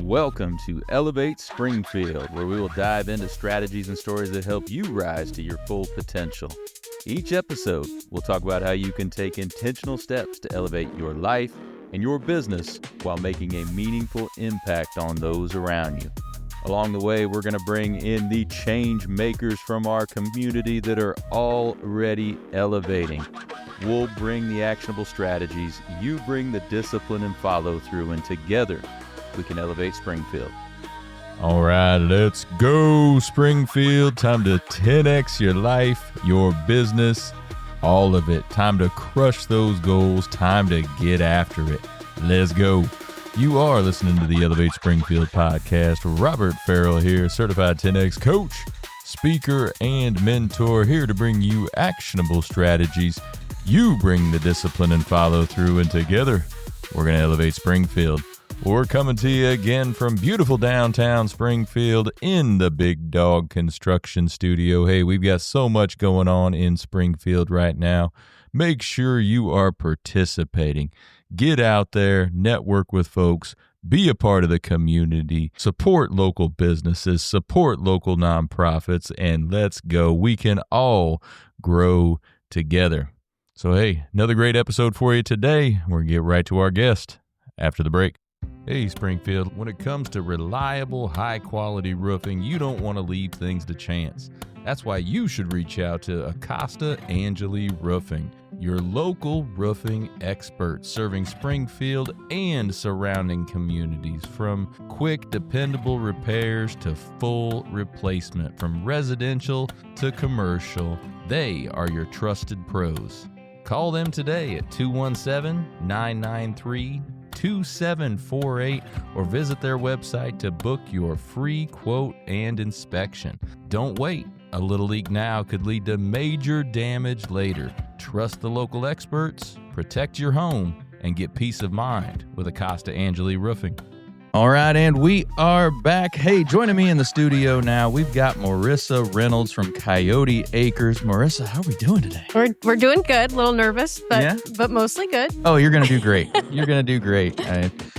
Welcome to Elevate Springfield, where we will dive into strategies and stories that help you rise to your full potential. Each episode, we'll talk about how you can take intentional steps to elevate your life and your business while making a meaningful impact on those around you. Along the way, we're going to bring in the change makers from our community that are already elevating. We'll bring the actionable strategies, you bring the discipline and follow through, and together we can elevate Springfield. All right, let's go, Springfield. Time to 10x your life, your business, all of it. Time to crush those goals. Time to get after it. Let's go. You are listening to the Elevate Springfield podcast. Robert Farrell here, certified 10X coach, speaker, and mentor, here to bring you actionable strategies. You bring the discipline and follow through, and together we're going to elevate Springfield. We're coming to you again from beautiful downtown Springfield in the Big Dog Construction Studio. Hey, we've got so much going on in Springfield right now. Make sure you are participating. Get out there, network with folks, be a part of the community, support local businesses, support local nonprofits, and let's go. We can all grow together. So, hey, another great episode for you today. We're going to get right to our guest after the break. Hey, Springfield, when it comes to reliable, high-quality roofing, you don't want to leave things to chance. That's why you should reach out to Acosta Angeli Roofing, your local roofing expert, serving Springfield and surrounding communities. From quick, dependable repairs to full replacement, from residential to commercial, they are your trusted pros. Call them today at 217-993-2748 or visit their website to book your free quote and inspection. Don't wait. A little leak now could lead to major damage later. Trust the local experts, protect your home, and get peace of mind with Acosta Angeli Roofing. All right, and we are back. Hey, joining me in the studio now, we've got Morrisa Reynolds from Coyote Acres. Morrisa, how are we doing today? We're doing good. A little nervous, but mostly good. Oh, you're going to do great. You're going to do great.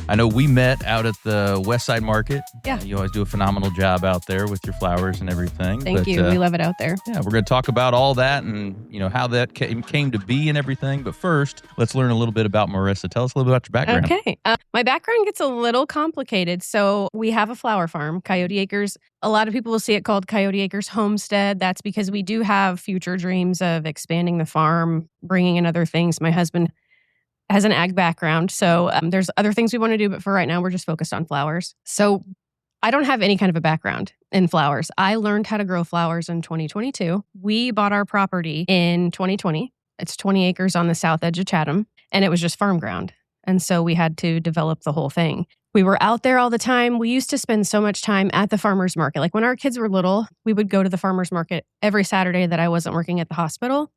I know we met out at the West Side Market. Yeah. You always do a phenomenal job out there with your flowers and everything. Thank you. We love it out there. Yeah, we're going to talk about all that and how that came to be and everything. But first, let's learn a little bit about Morrisa. Tell us a little bit about your background. Okay. My background gets a little complicated. So we have a flower farm, Coyote Acres. A lot of people will see it called Coyote Acres Homestead. That's because we do have future dreams of expanding the farm, bringing in other things. My husband has an ag background, so there's other things we want to do, but for right now, we're just focused on flowers. So I don't have any kind of a background in flowers. I learned how to grow flowers in 2022. We bought our property in 2020. It's 20 acres on the south edge of Chatham, and it was just farm ground. And so we had to develop the whole thing. We were out there all the time. We used to spend so much time at the farmer's market. Like when our kids were little, we would go to the farmer's market every Saturday that I wasn't working at the hospital.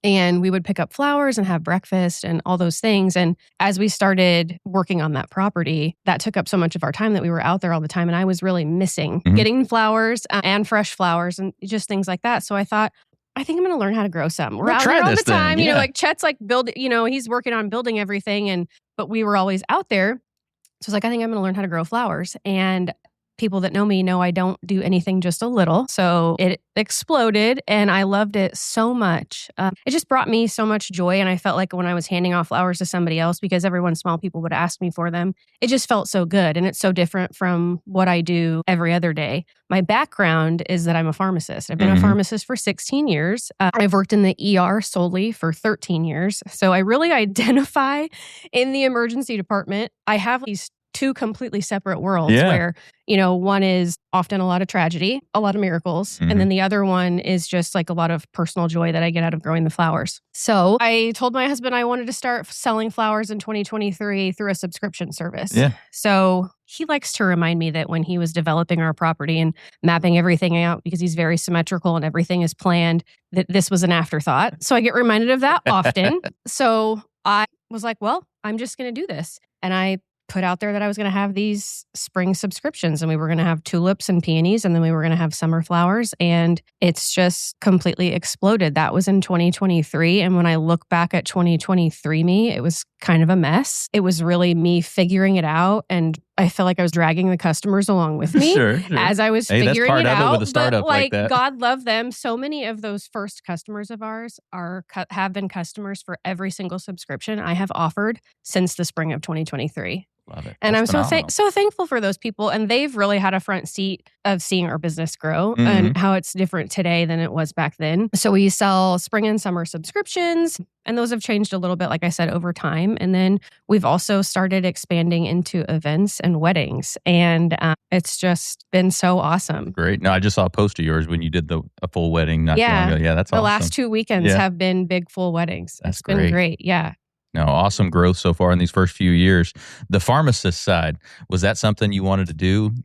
And we would pick up flowers and have breakfast and all those things. And as we started working on that property, that took up so much of our time that we were out there all the time. And I was really missing getting flowers and fresh flowers and just things like that. So I thought, I think I'm going to learn how to grow some. We're out there all the time. Yeah. Like Chet's like he's working on building everything. But we were always out there. So I was like, I think I'm going to learn how to grow flowers. And people that know me know I don't do anything just a little. So it exploded and I loved it so much. It just brought me so much joy. And I felt like when I was handing off flowers to somebody else, because every once in a while people would ask me for them, it just felt so good. And it's so different from what I do every other day. My background is that I'm a pharmacist. I've been a pharmacist for 16 years. I've worked in the ER solely for 13 years. So I really identify in the emergency department. I have these two completely separate worlds where, one is often a lot of tragedy, a lot of miracles. And then the other one is just like a lot of personal joy that I get out of growing the flowers. So I told my husband I wanted to start selling flowers in 2023 through a subscription service. Yeah. So he likes to remind me that when he was developing our property and mapping everything out, because he's very symmetrical and everything is planned, that this was an afterthought. So I get reminded of that often. So I was like, well, I'm just going to do this. And I put out there that I was going to have these spring subscriptions and we were going to have tulips and peonies and then we were going to have summer flowers, and it's just completely exploded. That was in 2023. And when I look back at 2023 me, it was kind of a mess. It was really me figuring it out and I felt like I was dragging the customers along with me Sure. as I was Hey, that's figuring part it of it out. with a startup but like that. God love them. So many of those first customers of ours have been customers for every single subscription I have offered since the spring of 2023. Love it. And That's I'm phenomenal. so thankful for those people. And they've really had a front seat of seeing our business grow Mhm. and how it's different today than it was back then. So we sell spring and summer subscriptions, and those have changed a little bit, like I said, over time. And then we've also started expanding into events and weddings. And it's just been so awesome. Great. No, I just saw a post of yours when you did a full wedding not too long ago. Yeah, that's the awesome. last 2 weekends have been big full weddings. That's it's been great. Yeah. No, awesome growth so far in these first few years. The pharmacist side, was that something you wanted to do,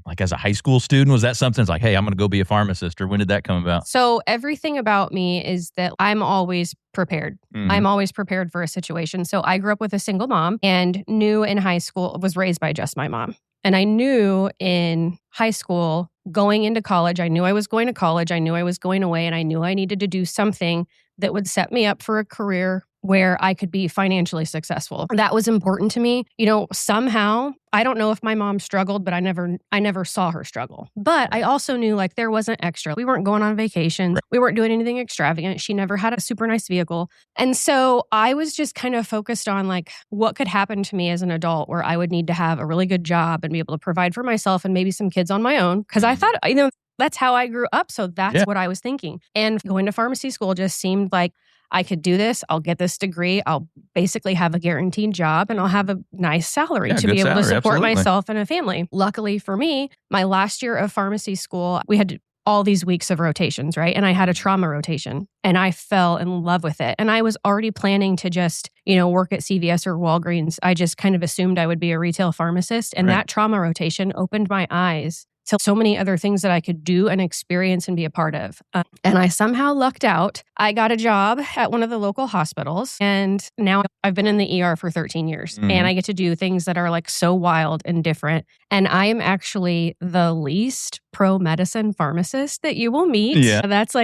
like as a high school student? Was that something that's like, hey, I'm going to go be a pharmacist? Or when did that come about? So everything about me is that I'm always prepared. I'm always prepared for a situation. So I grew up with a single mom and knew in high school, was raised by just my mom. And I knew in high school, going into college, I knew I was going to college. I knew I was going away, and I knew I needed to do something that would set me up for a career where I could be financially successful. That was important to me. Somehow, I don't know if my mom struggled, but I never saw her struggle. But I also knew like there wasn't extra. We weren't going on vacations. We weren't doing anything extravagant. She never had a super nice vehicle. And so I was just kind of focused on like what could happen to me as an adult where I would need to have a really good job and be able to provide for myself and maybe some kids on my own. Because I thought, that's how I grew up. So that's what I was thinking. And going to pharmacy school just seemed like I could do this. I'll get this degree. I'll basically have a guaranteed job and I'll have a nice salary to be able to support myself and a family. Luckily for me, my last year of pharmacy school, we had all these weeks of rotations, right? And I had a trauma rotation and I fell in love with it. And I was already planning to just, work at CVS or Walgreens. I just kind of assumed I would be a retail pharmacist. And that trauma rotation opened my eyes to so many other things that I could do and experience and be a part of. And I somehow lucked out. I got a job at one of the local hospitals, and now I've been in the ER for 13 years, and I get to do things that are like so wild and different. And I am actually the least pro-medicine pharmacist that you will meet. Yeah. That's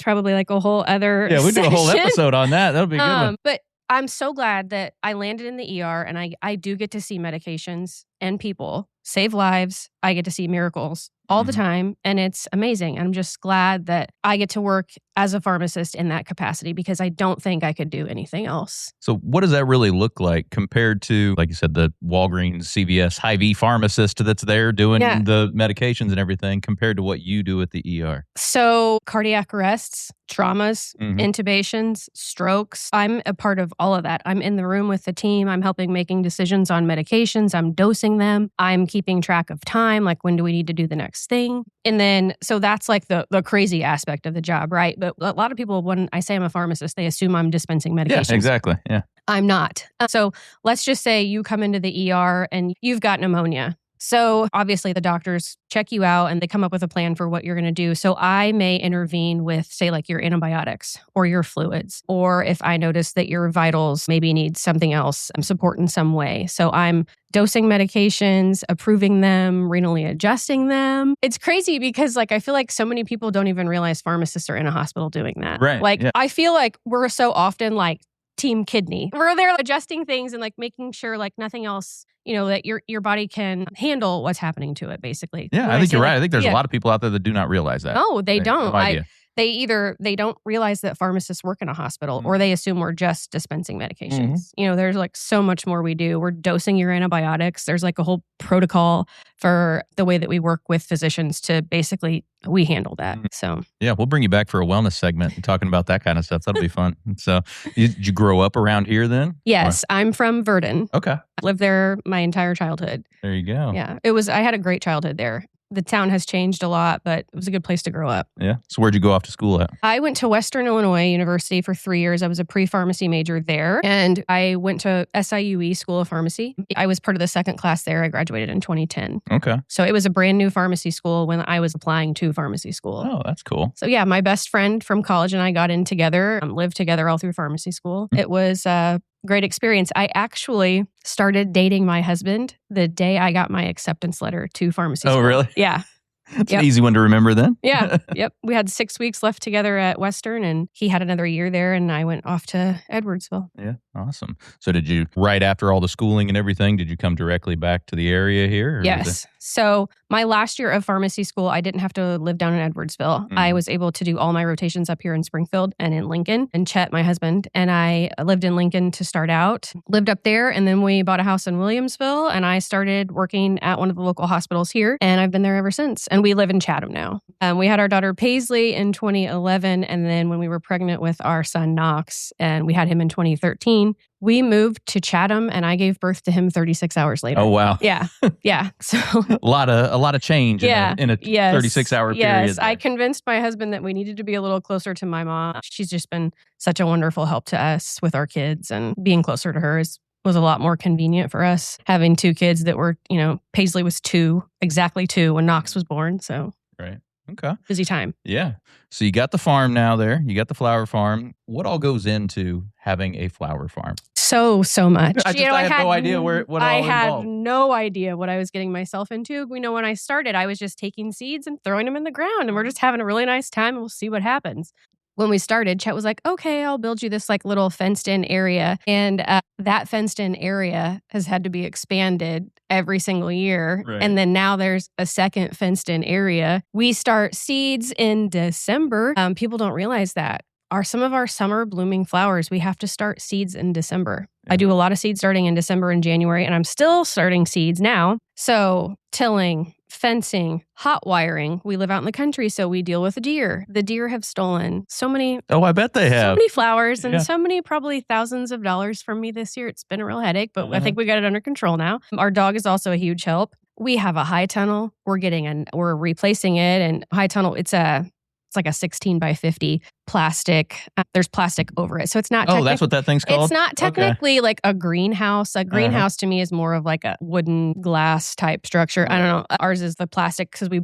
probably like a whole other we do a whole session. episode on that. That'll be a good one. But I'm so glad that I landed in the ER and I do get to see medications and people save lives. I get to see miracles all the time, and it's amazing. I'm just glad that I get to work as a pharmacist in that capacity because I don't think I could do anything else. So what does that really look like compared to, like you said, the Walgreens, CVS, Hy-Vee pharmacist that's there doing the medications and everything compared to what you do at the ER? So cardiac arrests, traumas, intubations, strokes. I'm a part of all of that. I'm in the room with the team. I'm helping making decisions on medications. I'm dosing them. I'm keeping track of time. Like, when do we need to do the next thing? And then, so that's like the crazy aspect of the job, right? But a lot of people, when I say I'm a pharmacist, they assume I'm dispensing medications. Yeah, exactly. Yeah. I'm not. So let's just say you come into the ER and you've got pneumonia. So obviously the doctors check you out and they come up with a plan for what you're going to do. So I may intervene with, say, like your antibiotics or your fluids, or if I notice that your vitals maybe need something else, support in some way. So I'm dosing medications, approving them, renally adjusting them. It's crazy because I feel like so many people don't even realize pharmacists are in a hospital doing that. Right. I feel like we're so often team kidney. We're there adjusting things and making sure nothing else, that your body can handle what's happening to it, basically. Yeah, When I think say you're right. I think there's a lot of people out there that do not realize that. No, they don't. No idea. They don't realize that pharmacists work in a hospital, or they assume we're just dispensing medications. There's so much more we do. We're dosing your antibiotics. There's a whole protocol for the way that we work with physicians to basically, we handle that. So yeah, we'll bring you back for a wellness segment and talking about that kind of stuff. That'll be fun. So did you grow up around here then? Yes, I'm from Verdon. Okay. Lived there my entire childhood. There you go. Yeah, I had a great childhood there. The town has changed a lot, but it was a good place to grow up. Yeah. So where'd you go off to school at? I went to Western Illinois University for 3 years. I was a pre-pharmacy major there. And I went to SIUE School of Pharmacy. I was part of the second class there. I graduated in 2010. Okay. So it was a brand new pharmacy school when I was applying to pharmacy school. Oh, that's cool. So yeah, my best friend from college and I got in together, lived together all through pharmacy school. It was great experience. I actually started dating my husband the day I got my acceptance letter to pharmacy school. Oh, really? Yeah. It's an easy one to remember then. Yeah. Yep. We had 6 weeks left together at Western, and he had another year there, and I went off to Edwardsville. Yeah. Awesome. So did you, right after all the schooling and everything, did you come directly back to the area here? Yes. So my last year of pharmacy school, I didn't have to live down in Edwardsville. I was able to do all my rotations up here in Springfield and in Lincoln. And Chet, my husband, and I lived in Lincoln to start out, lived up there. And then we bought a house in Williamsville and I started working at one of the local hospitals here. And I've been there ever since. And we live in Chatham now. We had our daughter Paisley in 2011. And then when we were pregnant with our son Knox, and we had him in 2013, we moved to Chatham and I gave birth to him 36 hours later. Oh, wow. Yeah. Yeah. So a lot of change in a 36-hour period. Yes. I convinced my husband that we needed to be a little closer to my mom. She's just been such a wonderful help to us with our kids, and being closer to her was a lot more convenient for us. Having two kids that were, Paisley was exactly two when Knox was born. So right. Okay. Busy time. Yeah. So you got the farm now there. You got the flower farm. What all goes into having a flower farm? So much. I had no idea what all I involved. had no idea what I was getting myself into. When I started, I was just taking seeds and throwing them in the ground, and we're just having a really nice time, and we'll see what happens. When we started, Chet was like, okay, I'll build you this little fenced in area. And that fenced in area has had to be expanded every single year. Right. And then now there's a second fenced in area. We start seeds in December. People don't realize that. Some of our summer blooming flowers, we have to start seeds in December. Yeah. I do a lot of seeds starting in December and January, and I'm still starting seeds now. So tilling, fencing, hot wiring. We live out in the country, so we deal with the deer. The deer have stolen so many. Oh, I bet they have. So many flowers and Yeah. so many, probably thousands of dollars from me this year. It's been a real headache, but I think we got it under control now. Our dog is also a huge help. We have a high tunnel. We're replacing it, and high tunnel. It's like a 16 by 50 plastic. There's plastic over it. So it's not. Oh, that's what that thing's called? It's not technically like a greenhouse. A greenhouse to me is more of like a wooden glass type structure. I don't know. Ours is the plastic because we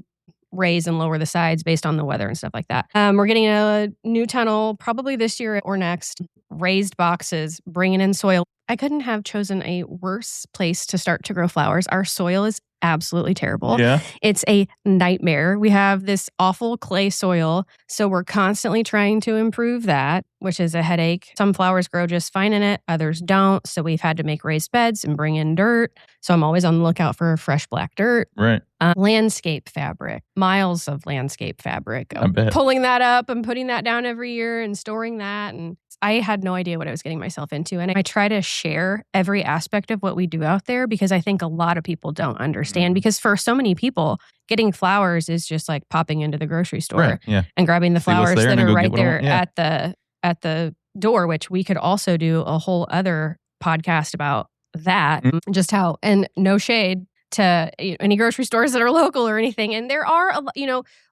raise and lower the sides based on the weather and stuff like that. We're getting a new tunnel probably this year or next. Raised boxes, bringing in soil. I couldn't have chosen a worse place to start to grow flowers. Our soil is absolutely terrible. Yeah. It's a nightmare. We have this awful clay soil, so we're constantly trying to improve that, which is a headache. Some flowers grow just fine in it, others don't. So we've had to make raised beds and bring in dirt. So I'm always on the lookout for fresh black dirt. Right. Landscape fabric, miles of landscape fabric. I bet. Pulling that up and putting that down every year and storing that. And I had no idea what I was getting myself into. And I try to share every aspect of what we do out there because I think a lot of people don't understand. Because for so many people, getting flowers is just like popping into the grocery store Right. Yeah. and grabbing the See what's flowers there that and then are go right get what I there want. Yeah. at the door, which we could also do a whole other podcast about that. Just how, and no shade to any grocery stores that are local or anything. And there are,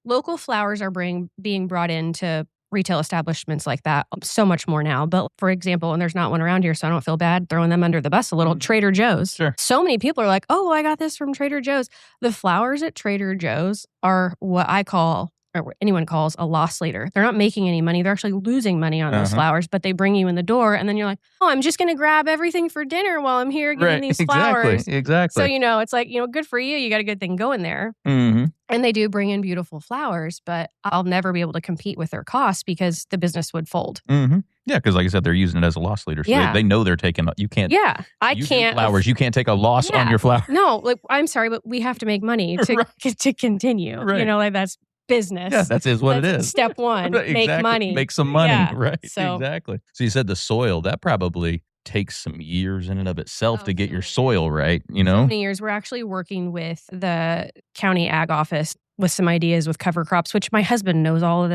local flowers are being brought into retail establishments like that so much more now. But for example, and there's not one around here, so I don't feel bad throwing them under the bus a little, Trader Joe's. Sure. So many people are like, oh, well, I got this from Trader Joe's. The flowers at Trader Joe's are what I call, or what anyone calls, a loss leader. They're not making any money. They're actually losing money on those flowers, but they bring you in the door and then you're like, oh, I'm just going to grab everything for dinner while I'm here getting these flowers. Exactly. So, it's like, good for you. You got a good thing going there. Mm-hmm. And they do bring in beautiful flowers, but I'll never be able to compete with their costs because the business would fold. Mm-hmm. Yeah, because like I said, they're using it as a loss leader. So they know they're taking, you can't. Yeah, I you can't. Do flowers, you can't take a loss on your flowers. No, I'm sorry, but we have to make money to continue. Right. That's business. Yeah, that's what it is. Step one, Exactly. make money. Make some money. Yeah. Right. So, exactly. So you said the soil, that probably takes some years in and of itself to get your soil right, So many years. We're actually working with the county ag office with some ideas with cover crops, which my husband knows all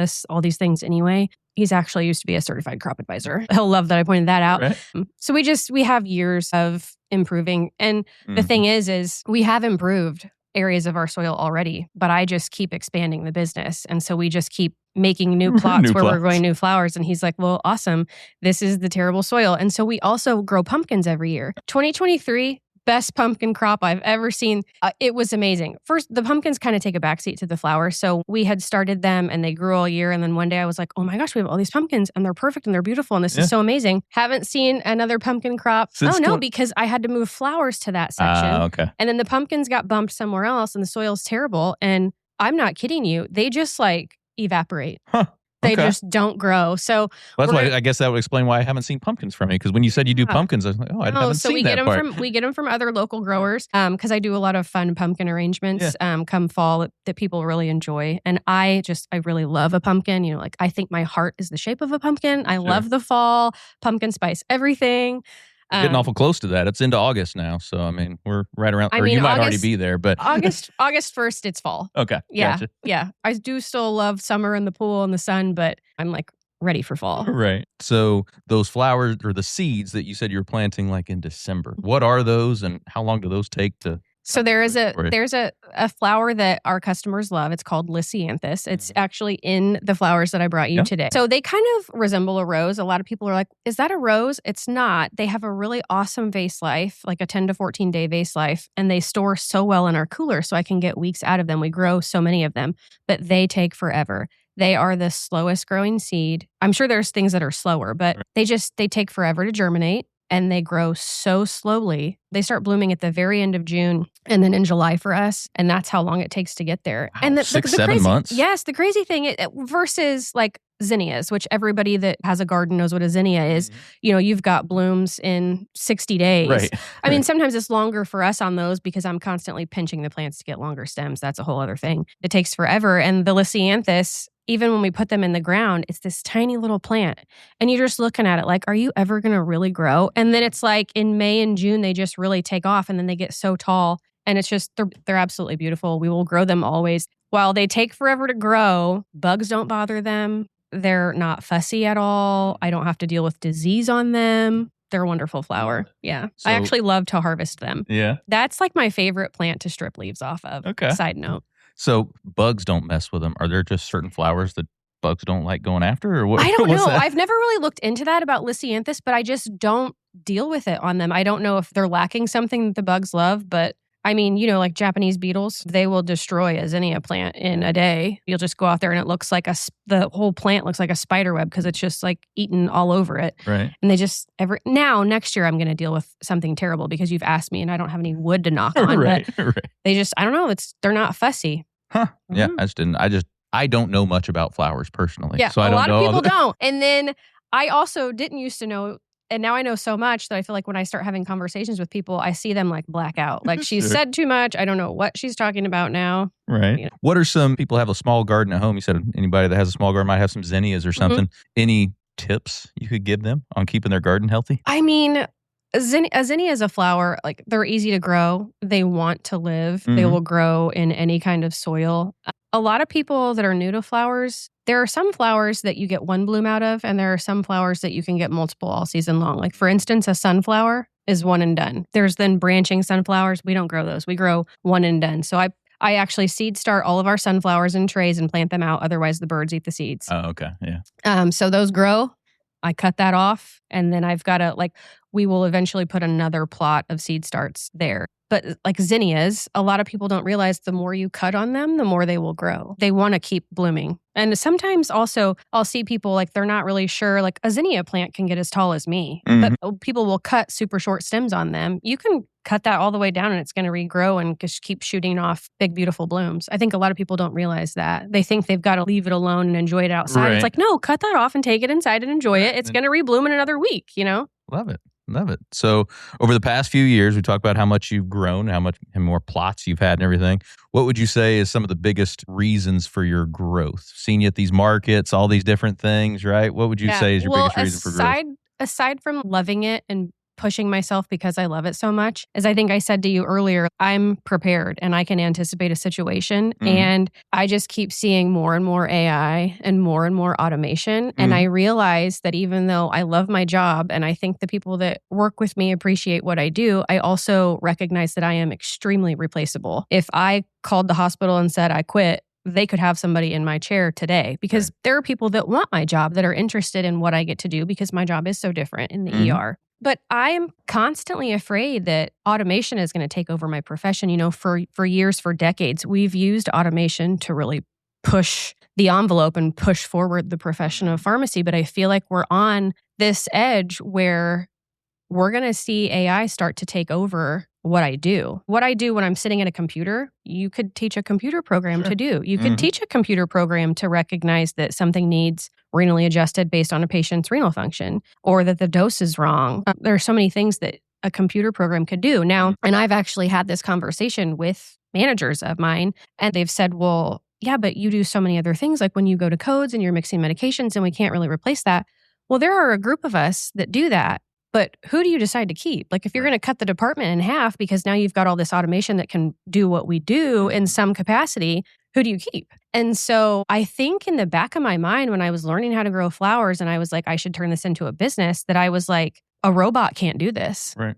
these things anyway. He's actually used to be a certified crop advisor. He'll love that I pointed that out. Right. So we have years of improving. And the thing is we have improved areas of our soil already, but I just keep expanding the business. And so we just keep making new plots we're growing new flowers. And he's like, well, awesome. This is the terrible soil. And so we also grow pumpkins every year. 2023, best pumpkin crop I've ever seen. It was amazing. First, the pumpkins kind of take a backseat to the flowers. So we had started them and they grew all year. And then one day I was like, oh my gosh, we have all these pumpkins and they're perfect and they're beautiful. And this is so amazing. Haven't seen another pumpkin crop. Because I had to move flowers to that section. Okay. And then the pumpkins got bumped somewhere else and the soil's terrible. And I'm not kidding you. They just evaporate. Huh. They Okay. just don't grow. So Well, that's we're why I guess that would explain why I haven't seen pumpkins from you. Because when you said you do Yeah. pumpkins, I was like, oh, I haven't so seen we get that them part. we get them from other local growers because I do a lot of fun pumpkin arrangements come fall that people really enjoy. And I really love a pumpkin. You know, like I think my heart is the shape of a pumpkin. I love the fall, pumpkin spice everything. We're getting awful close to that. It's into August now. So, I mean, we're right around, you might already be there, but. August 1st, it's fall. Okay. Yeah. Gotcha. Yeah. I do still love summer and the pool and the sun, but I'm like ready for fall. Right. So those flowers or the seeds that you said you were planting like in December, what are those and how long do those take to? So there's a flower that our customers love. It's called Lysianthus. It's actually in the flowers that I brought you today. So they kind of resemble a rose. A lot of people are like, is that a rose? It's not. They have a really awesome vase life, like a 10 to 14 day vase life, and they store so well in our cooler so I can get weeks out of them. We grow so many of them, but they take forever. They are the slowest growing seed. I'm sure there's things that are slower, but they take forever to germinate. And they grow so slowly. They start blooming at the very end of June and then in July for us. And that's how long it takes to get there. Wow, And 7 months? Yes. The crazy thing versus like zinnias, which everybody that has a garden knows what a zinnia is. You know, you've got blooms in 60 days. Right. I mean, sometimes it's longer for us on those because I'm constantly pinching the plants to get longer stems. That's a whole other thing. It takes forever. And the Lysianthus, even when we put them in the ground, it's this tiny little plant. And you're just looking at it like, are you ever going to really grow? And then it's like in May and June, they just really take off and then they get so tall. And it's just, they're absolutely beautiful. We will grow them always. While they take forever to grow, bugs don't bother them. They're not fussy at all. I don't have to deal with disease on them. They're a wonderful flower. Yeah. I actually love to harvest them. Yeah. That's like my favorite plant to strip leaves off of. Okay. Side note. So bugs don't mess with them. Are there just certain flowers that bugs don't like going after? Or what? I don't know. That? I've never really looked into that about Lysianthus, but I just don't deal with it on them. I don't know if they're lacking something that the bugs love, but I mean, you know, like Japanese beetles, they will destroy a zinnia plant in a day. You'll just go out there and it looks like the whole plant looks like a spider web because it's just like eaten all over it. Right. And they just next year I'm going to deal with something terrible because you've asked me and I don't have any wood to knock on. Right. They just, I don't know. They're not fussy. Huh. Yeah. I don't know much about flowers personally. Yeah. So I don't know. A lot of people know. don't. And then I also didn't used to know. And now I know so much that I feel like when I start having conversations with people, I see them like black out. Like she said too much. I don't know what she's talking about now. Right. You know. What are some people have a small garden at home? You said anybody that has a small garden might have some zinnias or something. Any tips you could give them on keeping their garden healthy? I mean, a zinnia is a flower. Like they're easy to grow. They want to live. They will grow in any kind of soil. A lot of people that are new to flowers, there are some flowers that you get one bloom out of, and there are some flowers that you can get multiple all season long. Like for instance, a sunflower is one and done. There's then branching sunflowers. We don't grow those. We grow one and done. So I actually seed start all of our sunflowers in trays and plant them out. Otherwise, the birds eat the seeds. Oh, okay. Yeah. So those grow. I cut that off, and then I've got we will eventually put another plot of seed starts there. But like zinnias, a lot of people don't realize the more you cut on them, the more they will grow. They want to keep blooming. And sometimes also I'll see people like they're not really sure, like a zinnia plant can get as tall as me, but people will cut super short stems on them. You can cut that all the way down and it's going to regrow and just keep shooting off big, beautiful blooms. I think a lot of people don't realize that. They think they've got to leave it alone and enjoy it outside. Right. It's like, no, cut that off and take it inside and enjoy it. It's going to rebloom in another week, you know? Love it. So over the past few years, we talked about how much you've grown, how much and more plots you've had and everything. What would you say is some of the biggest reasons for your growth? Seeing you at these markets, all these different things, right? What would you say is your biggest reason for growth? Aside from loving it and pushing myself because I love it so much, as I think I said to you earlier, I'm prepared and I can anticipate a situation. And I just keep seeing more and more AI and more automation. And I realize that even though I love my job and I think the people that work with me appreciate what I do, I also recognize that I am extremely replaceable. If I called the hospital and said I quit, they could have somebody in my chair today because there are people that want my job that are interested in what I get to do because my job is so different in the ER. But I'm constantly afraid that automation is going to take over my profession. You know, for years, for decades, we've used automation to really push the envelope and push forward the profession of pharmacy. But I feel like we're on this edge where we're going to see AI start to take over what I do. What I do when I'm sitting at a computer, you could teach a computer program to do. You could teach a computer program to recognize that something needs renally adjusted based on a patient's renal function, or that the dose is wrong. There are so many things that a computer program could do. Now, and I've actually had this conversation with managers of mine, and they've said, well, yeah, but you do so many other things, like when you go to codes and you're mixing medications, and we can't really replace that. Well, there are a group of us that do that. But who do you decide to keep? Like, if you're going to cut the department in half because now you've got all this automation that can do what we do in some capacity, who do you keep? And so I think in the back of my mind, when I was learning how to grow flowers and I was like, I should turn this into a business, that I was like, a robot can't do this. Right.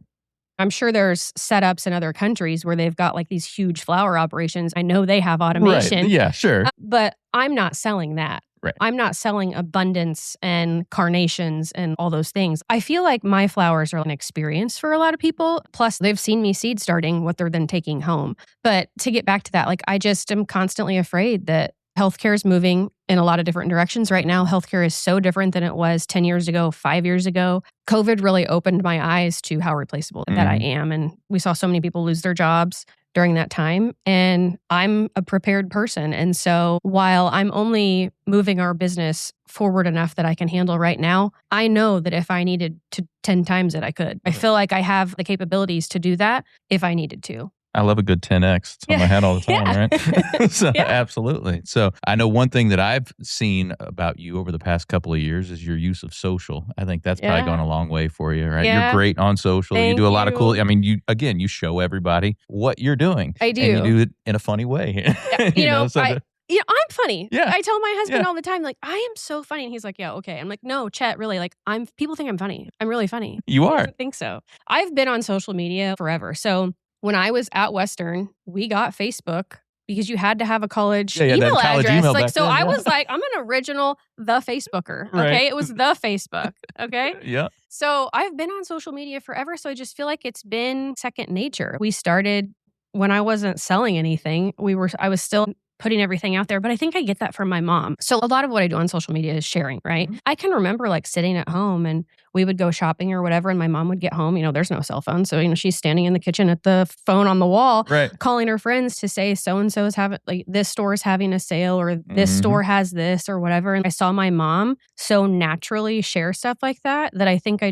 I'm sure there's setups in other countries where they've got like these huge flower operations. I know they have automation. Right. Yeah, sure. But I'm not selling that. Right. I'm not selling abundance and carnations and all those things. I feel like my flowers are an experience for a lot of people. Plus, they've seen me seed starting what they're then taking home. But to get back to that, like, I just am constantly afraid that healthcare is moving in a lot of different directions right now. Healthcare is so different than it was 10 years ago, 5 years ago. COVID really opened my eyes to how replaceable that I am. And we saw so many people lose their jobs during that time. And I'm a prepared person. And so while I'm only moving our business forward enough that I can handle right now, I know that if I needed to 10 times it, I could. I feel like I have the capabilities to do that if I needed to. I love a good 10X. It's on my head all the time, right? So, Yeah. Absolutely. So I know one thing that I've seen about you over the past couple of years is your use of social. I think that's probably gone a long way for you, right? Yeah. You're great on social. Thank you do a lot of you. cool, I mean, you show everybody what you're doing. I do. And you do it in a funny way. I'm funny. Yeah. I tell my husband all the time, like, I am so funny. And he's like, yeah, okay. I'm like, no, Chet, really, like, people think I'm funny. I'm really funny. You He are. doesn't think so. I've been on social media forever. So when I was at Western, we got Facebook because you had to have a college email college address. email Like, back so then, I yeah. was like, I'm an original The Facebooker. Okay. Right. It was The Facebook. Okay. Yeah. So I've been on social media forever. So I just feel like it's been second nature. We started when I wasn't selling anything. I was still putting everything out there, but I think I get that from my mom. So a lot of what I do on social media is sharing, right? I can remember like sitting at home and we would go shopping or whatever, and my mom would get home. There's no cell phone. So, she's standing in the kitchen at the phone on the wall, Right. calling her friends to say, so-and-so is having, like, this store is having a sale, or this store has this or whatever. And I saw my mom so naturally share stuff like that I think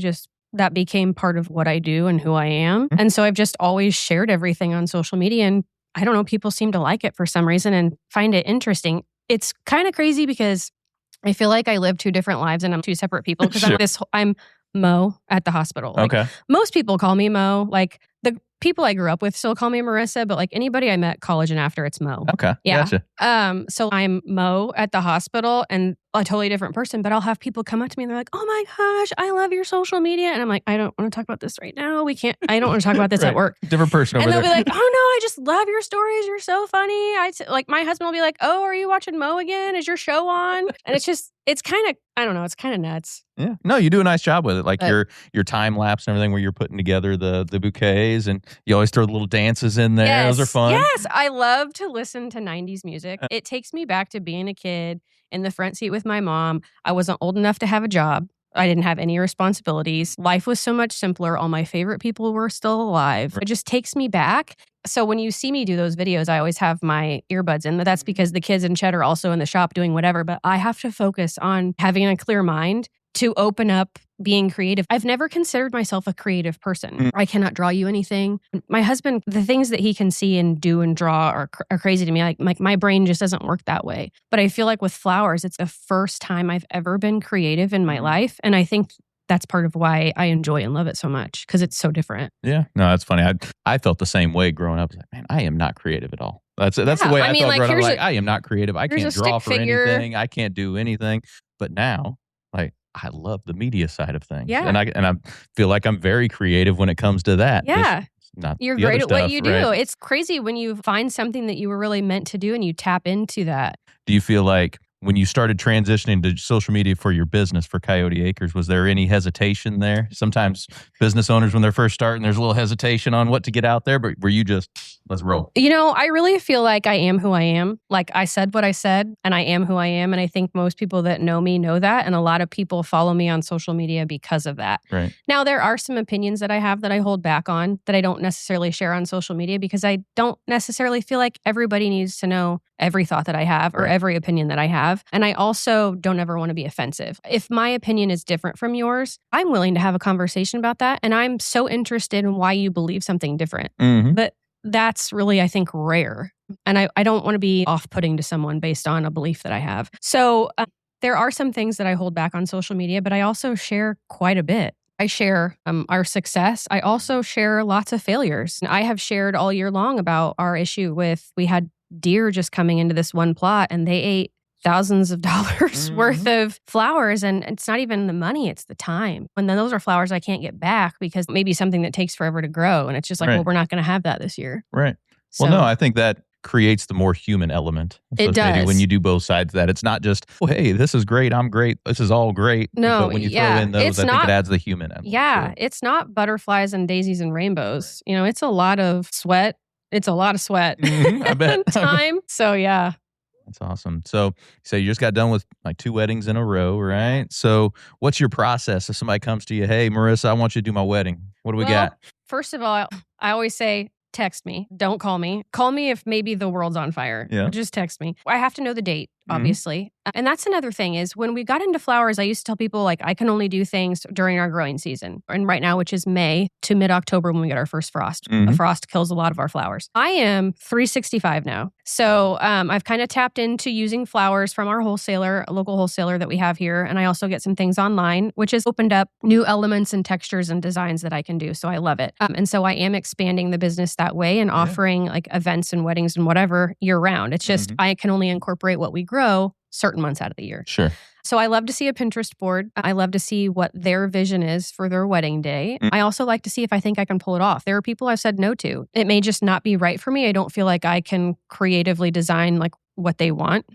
that became part of what I do and who I am. And so I've just always shared everything on social media, and I don't know, people seem to like it for some reason and find it interesting. It's kind of crazy because I feel like I live two different lives and I'm two separate people because Sure. I'm Mo at the hospital. Like, Okay. most people call me Mo. Like, the people I grew up with still call me Morrisa, but like anybody I met college and after, it's Mo. Okay. Yeah. Gotcha. So I'm Mo at the hospital and a totally different person, but I'll have people come up to me and they're like, oh my gosh, I love your social media. And I'm like, I don't want to talk about this right now. I don't want to talk about this Right. at work. Different person over And they'll there. be like, oh no, I just love your stories. You're so funny. Like, my husband will be like, oh, are you watching Mo again? Is your show on? And it's kind of, I don't know, it's kind of nuts. Yeah. No, you do a nice job with it. Like But- your time lapse and everything where you're putting together the bouquets and you always throw the little dances in there. Those are fun. Yes, I love to listen to 90s music. It takes me back to being a kid in the front seat with my mom. I wasn't old enough to have a job. I didn't have any responsibilities. Life was so much simpler. All my favorite people were still alive. It just takes me back. So when you see me do those videos, I always have my earbuds in. But that's because the kids and Chet are also in the shop doing whatever. But I have to focus on having a clear mind to open up being creative. I've never considered myself a creative person. I cannot draw you anything. My husband, the things that he can see and do and draw are crazy to me. Like my brain just doesn't work that way. But I feel like with flowers, it's the first time I've ever been creative in my life. And I think that's part of why I enjoy and love it so much, because it's so different. Yeah. No, that's funny. I felt the same way growing up. I was like, man, I am not creative at all. That's the way I felt growing up. Like, I am not creative. I can't draw for anything. I can't do anything. But now, like, I love the media side of things. Yeah. And I feel like I'm very creative when it comes to that. Yeah. Not You're the great other at what stuff, you do. right? It's crazy when you find something that you were really meant to do and you tap into that. Do you feel like When you started transitioning to social media for your business for Coyote Acres, was there any hesitation there? Sometimes business owners, when they're first starting, there's a little hesitation on what to get out there, but were you just, let's roll? I really feel like I am who I am. Like I said what I said, and I am who I am. And I think most people that know me know that. And a lot of people follow me on social media because of that. Right. Now, there are some opinions that I have that I hold back on that I don't necessarily share on social media because I don't necessarily feel like everybody needs to know every thought that I have or every opinion that I have. And I also don't ever want to be offensive. If my opinion is different from yours, I'm willing to have a conversation about that. And I'm so interested in why you believe something different. Mm-hmm. But that's really, I think, rare. And I don't want to be off-putting to someone based on a belief that I have. So there are some things that I hold back on social media, but I also share quite a bit. I share our success. I also share lots of failures. I have shared all year long about our issue with, we had deer just coming into this one plot and they ate thousands of dollars worth of flowers. And it's not even the money, it's the time. And then those are flowers I can't get back because maybe something that takes forever to grow. And it's just like, well, we're not going to have that this year. Right. Well, no, I think that creates the more human element. It does. When you do both sides of that. It's not just, oh, hey, this is great, I'm great, this is all great. No, but when you throw in those, I think it adds the human element. Yeah, it's not butterflies and daisies and rainbows. It's a lot of sweat. It's a lot of sweat. I bet. Time. So, yeah. That's awesome. So you just got done with like 2 weddings in a row, right? So what's your process if somebody comes to you, hey, Morrisa, I want you to do my wedding. What do we got? First of all, I always say, text me. Don't call me. Call me if maybe the world's on fire. Yeah. Just text me. I have to know the date, obviously. And that's another thing is when we got into flowers, I used to tell people like I can only do things during our growing season. And right now, which is May to mid-October when we get our first frost. A frost kills a lot of our flowers. I am 365 now. So I've kind of tapped into using flowers from our wholesaler, a local wholesaler that we have here. And I also get some things online, which has opened up new elements and textures and designs that I can do. So I love it. And so I am expanding the business that way and offering like events and weddings and whatever year round. It's just I can only incorporate what we grow certain months out of the year. Sure. So I love to see a Pinterest board. I love to see what their vision is for their wedding day. I also like to see if I think I can pull it off. There are people I've said no to. It may just not be right for me. I don't feel like I can creatively design like what they want.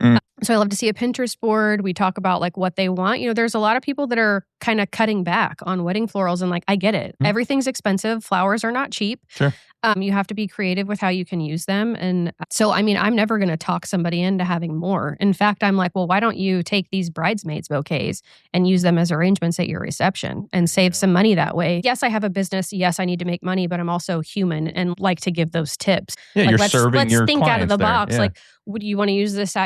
So I love to see a Pinterest board. We talk about like what they want. There's a lot of people that are kind of cutting back on wedding florals and like, I get it. Everything's expensive. Flowers are not cheap. Sure. You have to be creative with how you can use them. And so, I mean, I'm never going to talk somebody into having more. In fact, I'm like, well, why don't you take these bridesmaids bouquets and use them as arrangements at your reception and save some money that way? Yes, I have a business. Yes, I need to make money, but I'm also human and like to give those tips. Yeah, like, you're serving your clients. Let's think out of the box. Yeah. Like, would you want to use this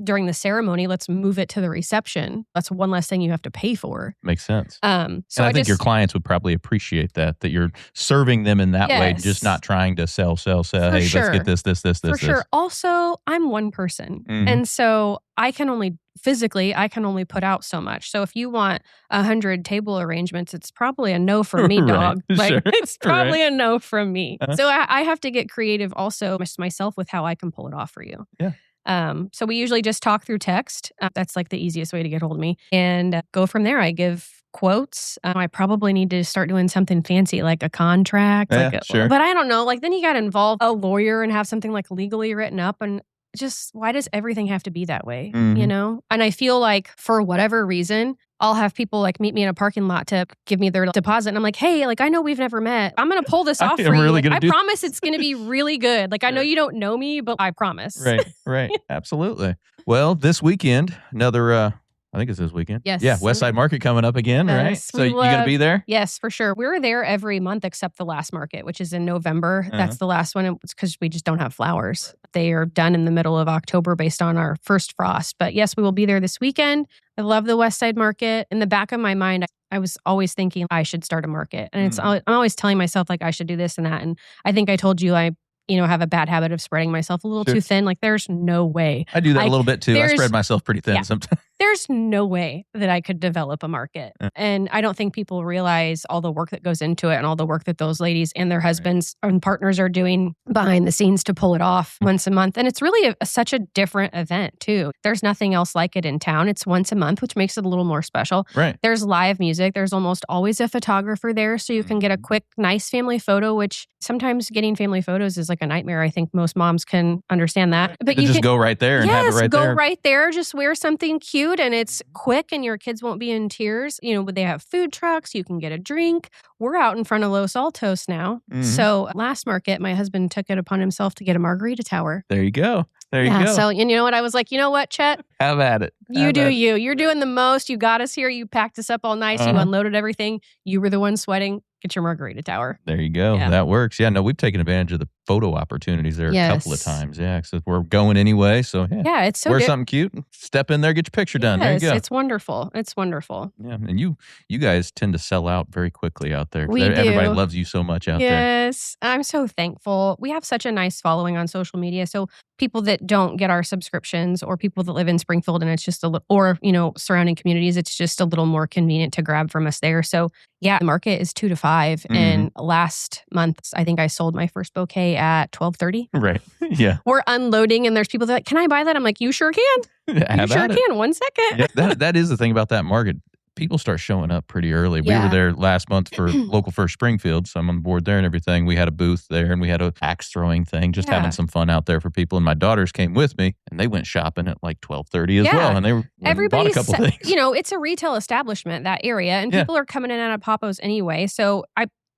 during the ceremony? Let's move it to the reception. That's one less thing you have to pay for. Makes sense. So and I think your clients would probably appreciate that you're serving them in that way, just not trying to sell. Hey, let's get this. For sure. Also, I'm one person. And so I can only put out so much. So if you want 100 table arrangements, it's probably a no from me, dog. It's probably a no from me. So I have to get creative also myself with how I can pull it off for you. Yeah. So we usually just talk through text. That's like the easiest way to get hold of me and go from there. I give quotes. I probably need to start doing something fancy like a contract. Sure. But I don't know. Like then you got to involve a lawyer and have something like legally written up and just why does everything have to be that way? And I feel like for whatever reason, I'll have people like meet me in a parking lot to give me their deposit. And I'm like, hey, like I know we've never met. I'm going to pull this off for you. I promise it's going to be really good. Like I know you don't know me, but I promise. Right. Absolutely. Well, this weekend, another I think it's this weekend. Yes. Yeah, West Side Market coming up again, right? So you going to be there? Yes, for sure. We're there every month except the last market, which is in November. That's the last one. It's because we just don't have flowers. They are done in the middle of October based on our first frost. But yes, we will be there this weekend. I love the West Side Market. In the back of my mind, I was always thinking I should start a market. And I'm always telling myself like I should do this and that. And I think I told you I have a bad habit of spreading myself a little too thin. Like there's no way. I do that a little bit too. I spread myself pretty thin sometimes. there's no way that I could develop a market. And I don't think people realize all the work that goes into it and all the work that those ladies and their husbands and partners are doing behind the scenes to pull it off once a month. And it's really such a different event too. There's nothing else like it in town. It's once a month, which makes it a little more special. Right. There's live music. There's almost always a photographer there. So you can get a quick, nice family photo, which sometimes getting family photos is like a nightmare. I think most moms can understand that. But you just can go right there and have it right go there. right there. Just wear something cute and it's quick and your kids won't be in tears. You know, they have food trucks. You can get a drink. We're out in front of Los Altos now. So last market, my husband took it upon himself to get a margarita tower. There you go. There you go. So, and you know what? I was like, you know what, Chet? Have at it. You do you. You're doing the most. You got us here. You packed us up all nice. You unloaded everything. You were the one sweating. Get your margarita tower. There you go. Yeah. That works. Yeah, no, we've taken advantage of the photo opportunities there a couple of times. Yeah, because we're going anyway. So, yeah, it's so wear something cute. Step in there, get your picture done. There you go. It's wonderful. It's wonderful. Yeah, and you guys tend to sell out very quickly out there. We do. Everybody loves you so much out there. Yes, I'm so thankful. We have such a nice following on social media. So people that don't get our subscriptions or people that live in Springfield and it's just a little, or, you know, surrounding communities, it's just a little more convenient to grab from us there. So yeah, the market is 2 to 5. And last month, I think I sold my first bouquet at 12:30. Right. Yeah. We're unloading and there's people that are like, can I buy that? I'm like, you sure can. You sure can. 1 second. Yeah, that is the thing about that market. People start showing up pretty early. We were there last month for Local First Springfield, so I'm on board there and everything. We had a booth there and we had a axe throwing thing, just having some fun out there for people. And my daughters came with me and they went shopping at like 12:30 as well. And they bought a couple things. You know, it's a retail establishment, that area, and people are coming in and out of Papo's anyway. So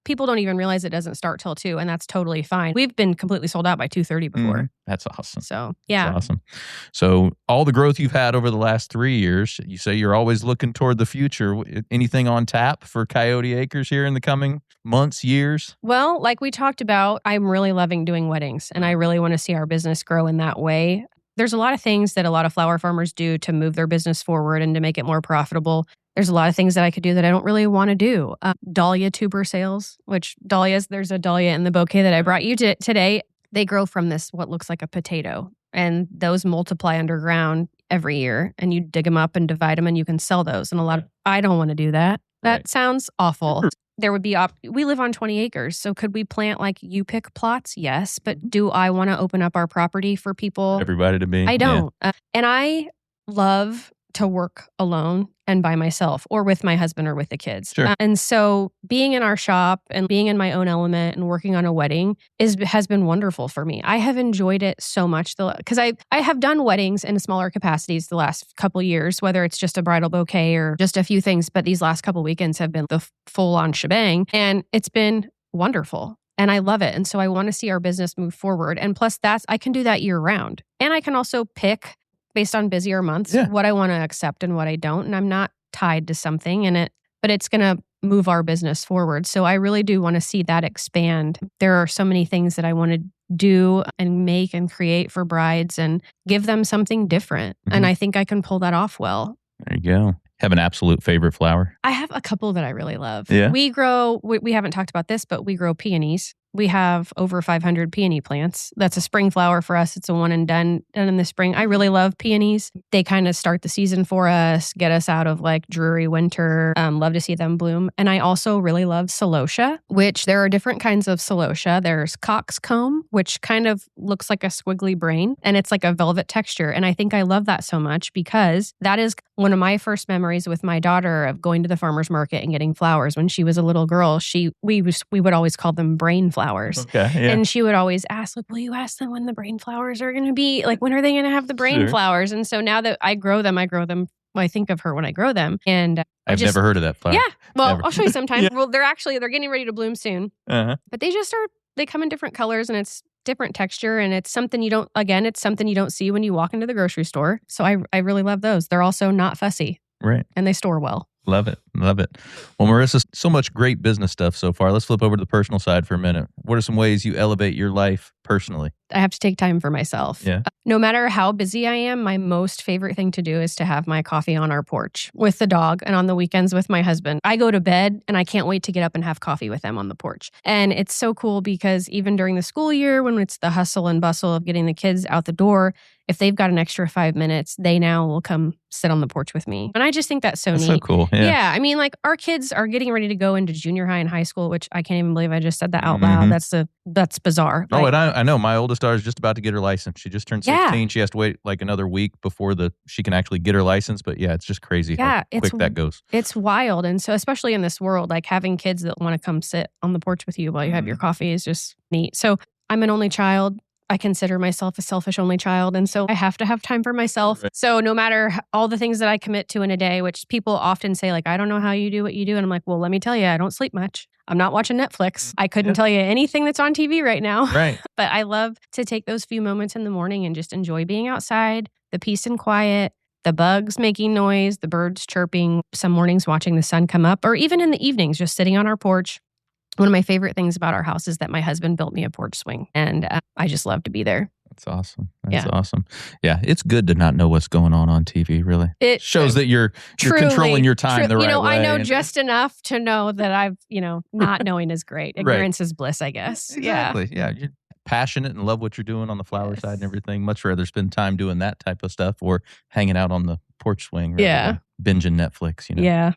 people don't even realize it doesn't start till 2, and that's totally fine. We've been completely sold out by 2:30 before. That's awesome. So, yeah. That's awesome. So, all the growth you've had over the last 3 years, you say you're always looking toward the future. Anything on tap for Coyote Acres here in the coming months, years? Well, like we talked about, I'm really loving doing weddings, and I really want to see our business grow in that way. There's a lot of things that a lot of flower farmers do to move their business forward and to make it more profitable. There's a lot of things that I could do that I don't really want to do. Dahlia tuber sales, which there's a dahlia in the bouquet that I brought you today. They grow from this, what looks like a potato, and those multiply underground every year, and you dig them up and divide them and you can sell those. And I don't want to do that. That sounds awful. There would be, we live on 20 acres. So could we plant like you pick plots? Yes. But do I want to open up our property for people? Everybody to be. I don't. And I love to work alone and by myself or with my husband or with the kids. Sure. And so being in our shop and being in my own element and working on a wedding has been wonderful for me. I have enjoyed it so much because I have done weddings in smaller capacities the last couple years, whether it's just a bridal bouquet or just a few things. But these last couple weekends have been the full on shebang, and it's been wonderful. And I love it. And so I want to see our business move forward. And plus I can do that year round. And I can also pick based on busier months, what I want to accept and what I don't. And I'm not tied to something but it's going to move our business forward. So I really do want to see that expand. There are so many things that I want to do and make and create for brides and give them something different. And I think I can pull that off well. There you go. Have an absolute favorite flower? I have a couple that I really love. Yeah. We grow, we haven't talked about this, but we grow peonies. We have over 500 peony plants. That's a spring flower for us. It's a one and done in the spring. I really love peonies. They kind of start the season for us, get us out of like dreary winter. Love to see them bloom. And I also really love celosia, which there are different kinds of celosia. There's coxcomb, which kind of looks like a squiggly brain, and it's like a velvet texture. And I think I love that so much because that is one of my first memories with my daughter of going to the farmer's market and getting flowers. When she was a little girl, we would always call them brain flowers. Okay, yeah. And she would always ask, like, will you ask them when the brain flowers are going to be? Like, when are they going to have the brain flowers? And so now that I grow them. Well, I think of her when I grow them. And I've never heard of that flower. Yeah. Well, Never. I'll show you sometime. Well, they're getting ready to bloom soon. But they come in different colors and it's different texture. And it's something you don't see when you walk into the grocery store. So I really love those. They're also not fussy. Right. And they store well. Love it. Love it. Well, Morrisa, so much great business stuff so far. Let's flip over to the personal side for a minute. What are some ways you elevate your life personally? I have to take time for myself. Yeah. No matter how busy I am, my most favorite thing to do is to have my coffee on our porch with the dog and on the weekends with my husband. I go to bed and I can't wait to get up and have coffee with them on the porch. And it's so cool because even during the school year, when it's the hustle and bustle of getting the kids out the door, if they've got an extra 5 minutes, they now will come sit on the porch with me. And I just think that's so That's neat. so cool. Yeah. I mean, like our kids are getting ready to go into junior high and high school, which I can't even believe I just said that out loud. That's bizarre. Oh, and I know my oldest daughter is just about to get her license. She just turned 16. Yeah. She has to wait like another week before she can actually get her license. But yeah, it's just crazy how quick that goes. It's wild. And so especially in this world, like having kids that want to come sit on the porch with you while you have your coffee is just neat. So I'm an only child. I consider myself a selfish only child. And so I have to have time for myself. Right. So no matter all the things that I commit to in a day, which people often say, like, I don't know how you do what you do. And I'm like, well, let me tell you, I don't sleep much. I'm not watching Netflix. I couldn't tell you anything that's on TV right now. Right. But I love to take those few moments in the morning and just enjoy being outside, the peace and quiet, the bugs making noise, the birds chirping, some mornings watching the sun come up, or even in the evenings, just sitting on our porch. One of my favorite things about our house is that my husband built me a porch swing, and I just love to be there. That's awesome. That's awesome. Yeah, it's good to not know what's going on TV, really. It shows that you're controlling your time the right way. I know just enough to know that I've, not knowing is great. Ignorance is bliss, I guess. Exactly. Yeah. You're passionate and love what you're doing on the flower side and everything. Much rather spend time doing that type of stuff or hanging out on the porch swing rather than binging Netflix, Yeah.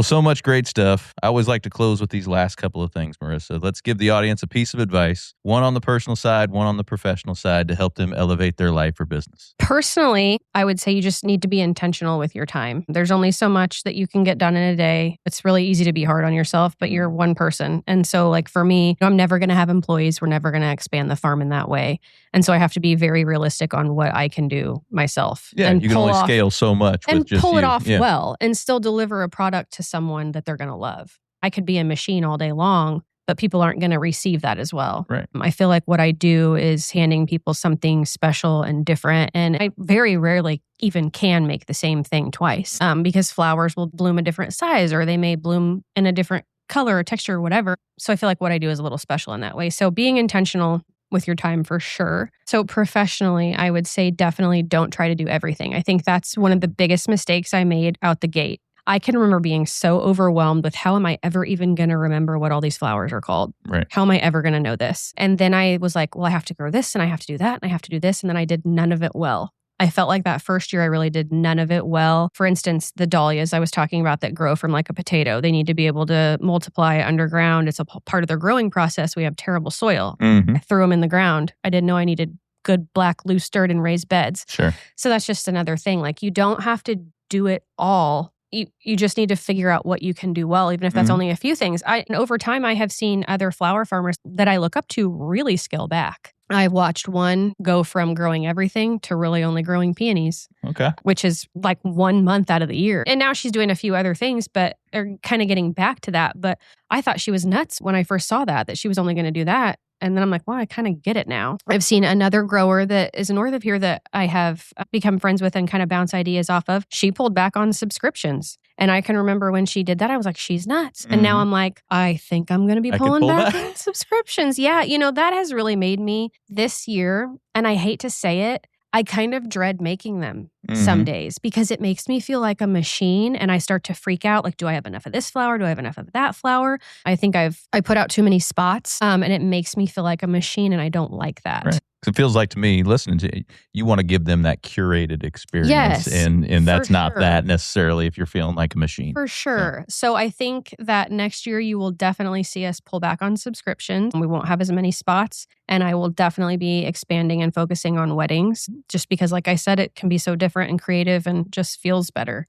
So much great stuff. I always like to close with these last couple of things, Morrisa. Let's give the audience a piece of advice, one on the personal side, one on the professional side, to help them elevate their life or business. Personally, I would say you just need to be intentional with your time. There's only so much that you can get done in a day. It's really easy to be hard on yourself, but you're one person. And so like for me, I'm never going to have employees. We're never going to expand the farm in that way. And so I have to be very realistic on what I can do myself. Yeah, and you can only scale so much and with just pull you. it off well and still deliver a product to someone that they're going to love. I could be a machine all day long, but people aren't going to receive that as well. Right. I feel like what I do is handing people something special and different. And I very rarely even can make the same thing twice because flowers will bloom a different size or they may bloom in a different color or texture or whatever. So I feel like what I do is a little special in that way. So being intentional with your time for sure. So professionally, I would say definitely don't try to do everything. I think that's one of the biggest mistakes I made out the gate. I can remember being so overwhelmed with how am I ever even going to remember what all these flowers are called? Right. How am I ever going to know this? And then I was like, well, I have to grow this and I have to do that and I have to do this. And then I did none of it well. I felt like that first year I really did none of it well. For instance, the dahlias I was talking about that grow from like a potato, they need to be able to multiply underground. It's a part of their growing process. We have terrible soil. I threw them in the ground. I didn't know I needed good black loose dirt and raised beds. Sure. So that's just another thing. Like you don't have to do it all. You just need to figure out what you can do well, even if that's only a few things. And over time, I have seen other flower farmers that I look up to really scale back. I watched one go from growing everything to really only growing peonies. Okay. Which is like 1 month out of the year. And now she's doing a few other things, but are kind of getting back to that. But I thought she was nuts when I first saw that she was only going to do that. And then I'm like, well, I kind of get it now. I've seen another grower that is north of here that I have become friends with and kind of bounce ideas off of. She pulled back on subscriptions. And I can remember when she did that, I was like, she's nuts. And now I'm like, I think I'm going to be pulling back on subscriptions. Yeah, that has really made me this year, and I hate to say it, I kind of dread making them some days because it makes me feel like a machine and I start to freak out. Like, do I have enough of this flower? Do I have enough of that flower? I think I put out too many spots and it makes me feel like a machine and I don't like that. Right. It feels like to me, listening to you want to give them that curated experience. Yes, and that's not that necessarily if you're feeling like a machine. For sure. So I think that next year you will definitely see us pull back on subscriptions. We won't have as many spots. And I will definitely be expanding and focusing on weddings just because, like I said, it can be so different and creative and just feels better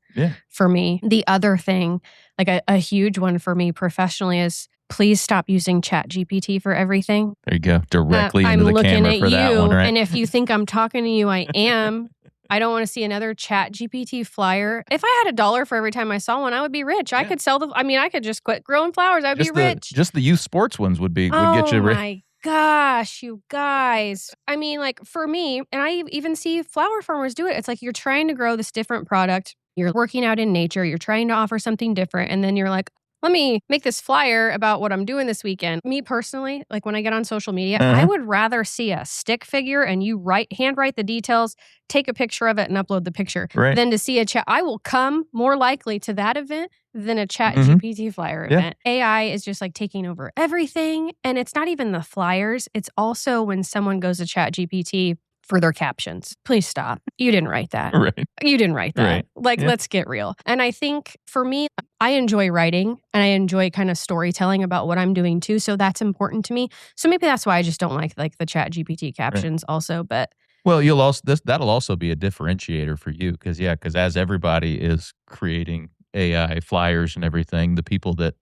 for me. The other thing, like a huge one for me professionally is please stop using ChatGPT for everything. There you go. Directly into the camera for that one, right? And if you think I'm talking to you, I am. I don't want to see another ChatGPT flyer. If I had $1 for every time I saw one, I would be rich. I could sell I could just quit growing flowers. I'd be rich. Just the youth sports ones would get you rich. Oh my gosh, you guys. I mean, like for me, and I even see flower farmers do it. It's like you're trying to grow this different product. You're working out in nature. You're trying to offer something different. And then you're like, let me make this flyer about what I'm doing this weekend. Me personally, like when I get on social media, I would rather see a stick figure and you handwrite the details, take a picture of it and upload the picture than to see a chat. I will come more likely to that event than a chat GPT flyer event. AI is just like taking over everything. And it's not even the flyers. It's also when someone goes to chat GPT for their captions. Please stop. You didn't write that. You didn't write that. Like, let's get real. And I think for me, I enjoy writing and I enjoy kind of storytelling about what I'm doing too. So that's important to me. So maybe that's why I just don't like the chat GPT captions also. But well, that'll also be a differentiator for you because as everybody is creating AI flyers and everything, the people that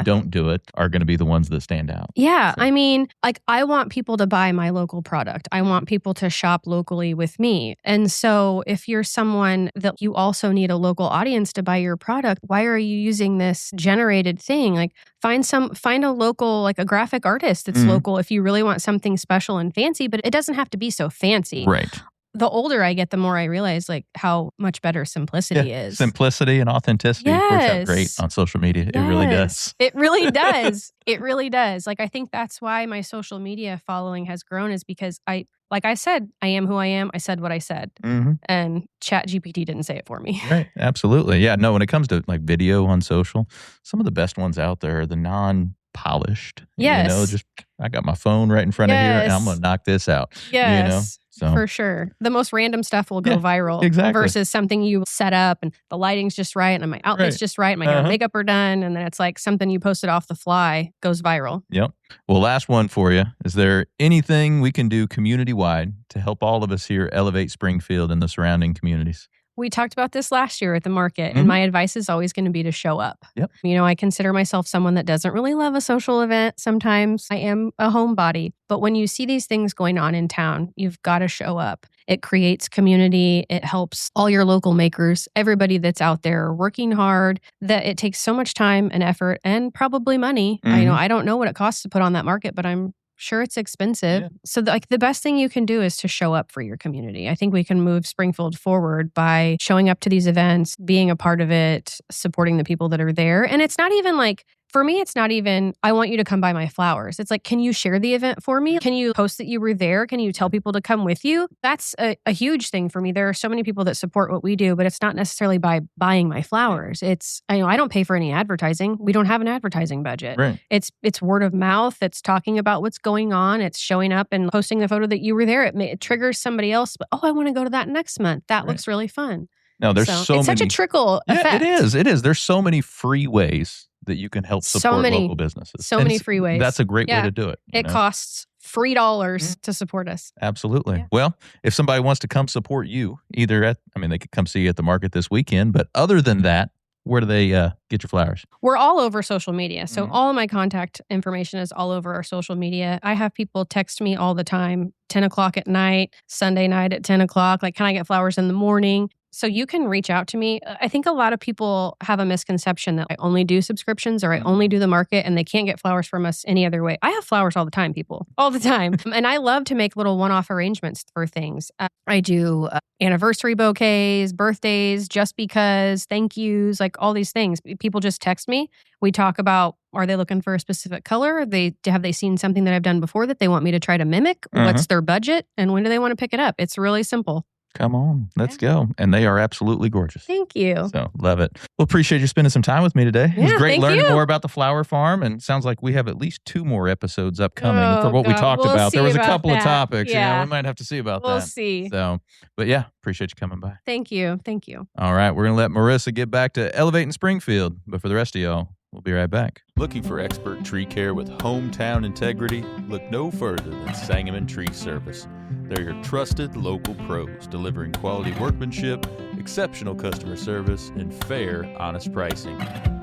don't do it are going to be the ones that stand out. Yeah. So. I mean, like I want people to buy my local product. I want people to shop locally with me. And so if you're someone that you also need a local audience to buy your product, why are you using this generated thing? Like find a local, like a graphic artist that's local if you really want something special and fancy, but it doesn't have to be so fancy. Right. The older I get, the more I realize like how much better simplicity is. Simplicity and authenticity works out great on social media. It really does. It really does. It really does. Like I think that's why my social media following has grown is because like I said, I am who I am. I said what I said. And ChatGPT didn't say it for me. Right. Absolutely. Yeah. No, when it comes to like video on social, some of the best ones out there are the non-polished. Yes. You know, just I got my phone right in front of here and I'm going to knock this out. Yes. You know? So. For sure. The most random stuff will go viral versus something you set up and the lighting's just right and my outfit's just right. My hair and makeup are done. And then it's like something you posted off the fly goes viral. Yep. Well, last one for you. Is there anything we can do community-wide to help all of us here elevate Springfield and the surrounding communities? We talked about this last year at the market, and my advice is always going to be to show up. Yep. You know, I consider myself someone that doesn't really love a social event. Sometimes I am a homebody. But when you see these things going on in town, you've got to show up. It creates community. It helps all your local makers, everybody that's out there working hard, that it takes so much time and effort and probably money. I don't know what it costs to put on that market, but I'm sure it's expensive. Yeah. So the best thing you can do is to show up for your community. I think we can move Springfield forward by showing up to these events, being a part of it, supporting the people that are there. And it's not even like, for me, it's not even, I want you to come buy my flowers. It's like, can you share the event for me? Can you post that you were there? Can you tell people to come with you? That's a huge thing for me. There are so many people that support what we do, but it's not necessarily by buying my flowers. It's, I don't pay for any advertising. We don't have an advertising budget. Right. It's word of mouth. It's talking about what's going on. It's showing up and posting the photo that you were there. It triggers somebody else. But, I want to go to that next month. That looks really fun. No, there's so many. It's such a trickle effect. It is. There's so many free ways that you can help support local businesses. So many free ways. That's a great way to do it. It costs free dollars to support us. Absolutely. Yeah. Well, if somebody wants to come support you, they could come see you at the market this weekend. But other than that, where do they get your flowers? We're all over social media. So all of my contact information is all over our social media. I have people text me all the time, 10 o'clock at night, Sunday night at 10 o'clock. Like, can I get flowers in the morning? So you can reach out to me. I think a lot of people have a misconception that I only do subscriptions or I only do the market and they can't get flowers from us any other way. I have flowers all the time, people. All the time. And I love to make little one-off arrangements for things. I do anniversary bouquets, birthdays, just because, thank yous, like all these things. People just text me. We talk about, are they looking for a specific color? Have they seen something that I've done before that they want me to try to mimic? What's their budget? And when do they want to pick it up? It's really simple. Come on, let's go. And they are absolutely gorgeous. Thank you. So, love it. Well, appreciate you spending some time with me today. It was great learning more about the flower farm. And sounds like we have at least 2 more episodes upcoming for what we talked about. There was a couple of topics. Yeah. We might have to see about that. We'll see. So, but yeah, appreciate you coming by. Thank you. Thank you. All right, we're going to let Morrisa get back to elevating Springfield. But for the rest of y'all, we'll be right back. Looking for expert tree care with hometown integrity? Look no further than Sangamon Tree Service. They're your trusted local pros, delivering quality workmanship, exceptional customer service, and fair, honest pricing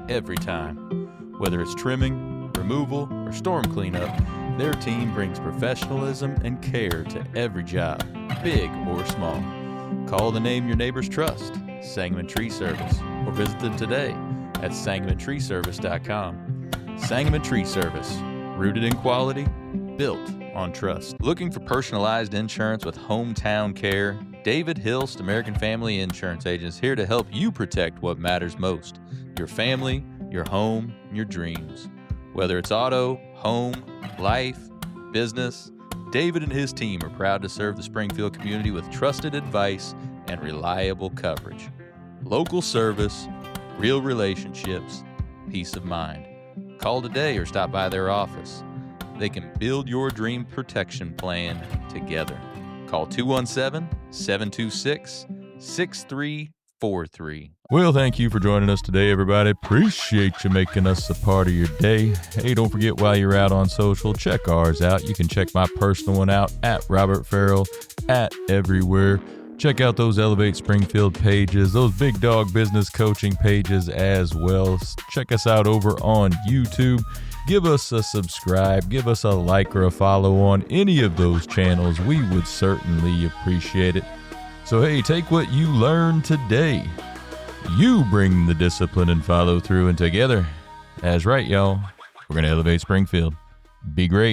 every time. Whether it's trimming, removal, or storm cleanup, their team brings professionalism and care to every job, big or small. Call the name your neighbors trust, Sangamon Tree Service, or visit them today at SangamonTreeService.com. Sangamon Tree Service, rooted in quality, built on trust. Looking for personalized insurance with hometown care? David Hilst, American Family Insurance Agent, is here to help you protect what matters most: your family, your home, and your dreams. Whether it's auto, home, life, business, David and his team are proud to serve the Springfield community with trusted advice and reliable coverage. Local service, real relationships, peace of mind. Call today or stop by their office. They can build your dream protection plan together. Call 217-726-6343. Well, thank you for joining us today, everybody. Appreciate you making us a part of your day. Hey, don't forget, while you're out on social, check ours out. You can check my personal one out at Robert Farrell at everywhere. Check out those Elevate Springfield pages, those Big Dog Business Coaching pages as well. Check us out over on YouTube. Give us a subscribe, give us a like or a follow on any of those channels. We would certainly appreciate it. So hey, take what you learned today. You bring the discipline and follow through, and together, that's right, y'all, we're going to elevate Springfield. Be great.